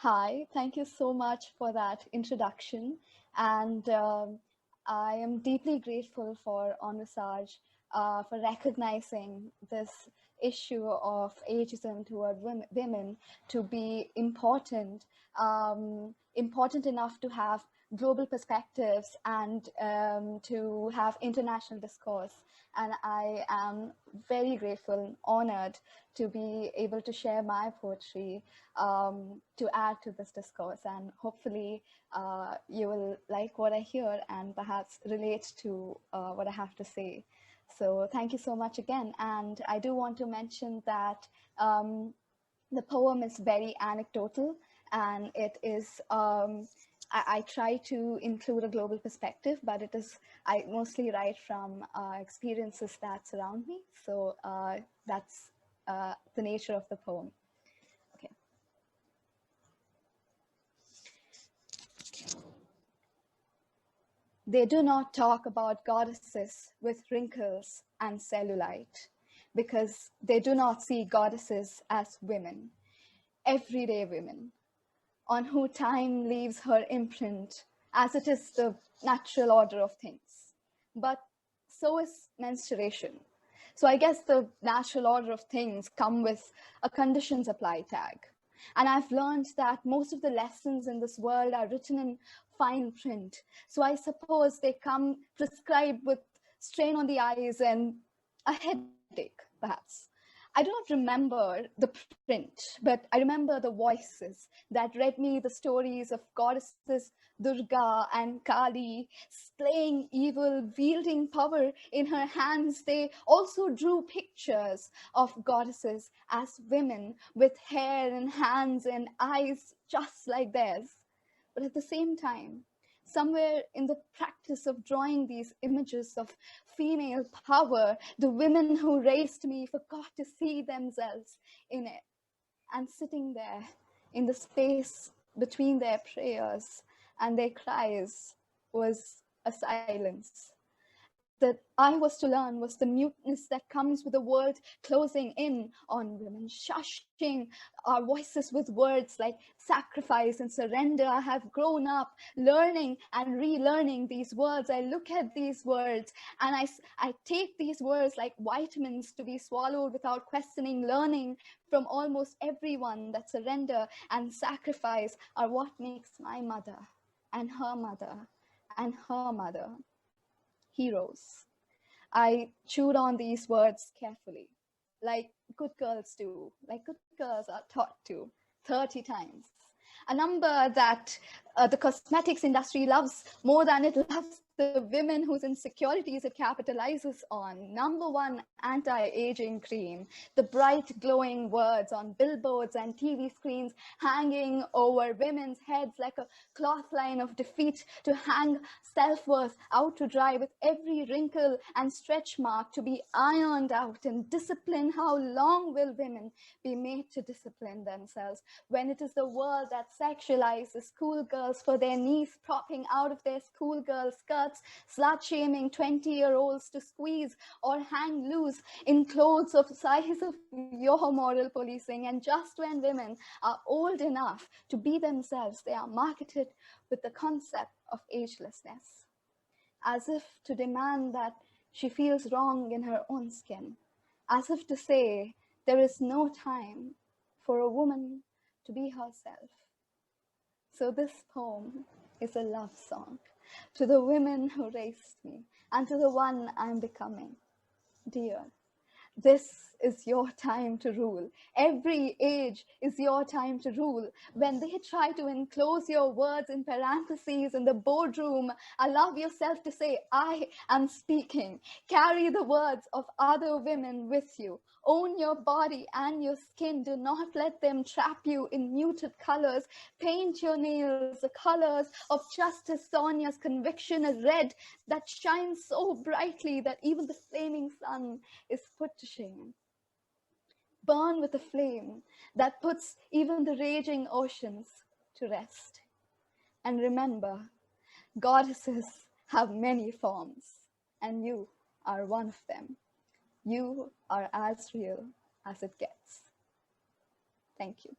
Hi, thank you so much for that introduction. And I am deeply grateful for Envisâge for recognizing this issue of ageism toward women to be important, important enough to have global perspectives and to have international discourse. And I am very grateful and honored to be able to share my poetry to add to this discourse. And hopefully you will like what I hear and perhaps relate to what I have to say. So thank you so much again. And I do want to mention that the poem is very anecdotal, and it is, I try to include a global perspective, but I mostly write from experiences that surround me. So that's the nature of the poem. Okay. They do not talk about goddesses with wrinkles and cellulite because they do not see goddesses as women, everyday women, on whom time leaves her imprint, as it is the natural order of things. But so is menstruation. So I guess the natural order of things come with a conditions apply tag. And I've learned that most of the lessons in this world are written in fine print. So I suppose they come prescribed with strain on the eyes and a headache, perhaps. I do not remember the print, but I remember the voices that read me the stories of goddesses Durga and Kali, slaying evil, wielding power in her hands. They also drew pictures of goddesses as women with hair and hands and eyes just like theirs. But at the same time, somewhere in the practice of drawing these images of female power, the women who raised me forgot to see themselves in it. And sitting there in the space between their prayers and their cries was a silence. That I was to learn was the muteness that comes with the world closing in on women, shushing our voices with words like sacrifice and surrender. I have grown up learning and relearning these words. I look at these words and I take these words like vitamins to be swallowed without questioning, learning from almost everyone that surrender and sacrifice are what makes my mother and her mother and her mother heroes. I chewed on these words carefully, like good girls do, like good girls are taught to 30 times. A number that the cosmetics industry loves more than it loves the women whose insecurities it capitalizes on. Number one, anti-aging cream, the bright glowing words on billboards and TV screens hanging over women's heads like a cloth line of defeat to hang self-worth out to dry with every wrinkle and stretch mark to be ironed out. And discipline, how long will women be made to discipline themselves when it is the world that sexualizes schoolgirls for their knees propping out of their schoolgirl skirts, slut-shaming 20-year-olds to squeeze or hang loose in clothes of the size of your moral policing. And just when women are old enough to be themselves, they are marketed with the concept of agelessness, as if to demand that she feels wrong in her own skin, as if to say there is no time for a woman to be herself. So this poem is a love song to the women who raised me and to the one I'm becoming. Dear, this is your time to rule. Every age is your time to rule. When they try to enclose your words in parentheses in the boardroom, allow yourself to say, I am speaking. Carry the words of other women with you. Own your body and your skin. Do not let them trap you in muted colors. Paint your nails the colors of Justice Sonia's conviction as red that shines so brightly that even the flaming sun is put to shame. Burn with a flame that puts even the raging oceans to rest. And remember, goddesses have many forms, and you are one of them. You are as real as it gets. Thank you.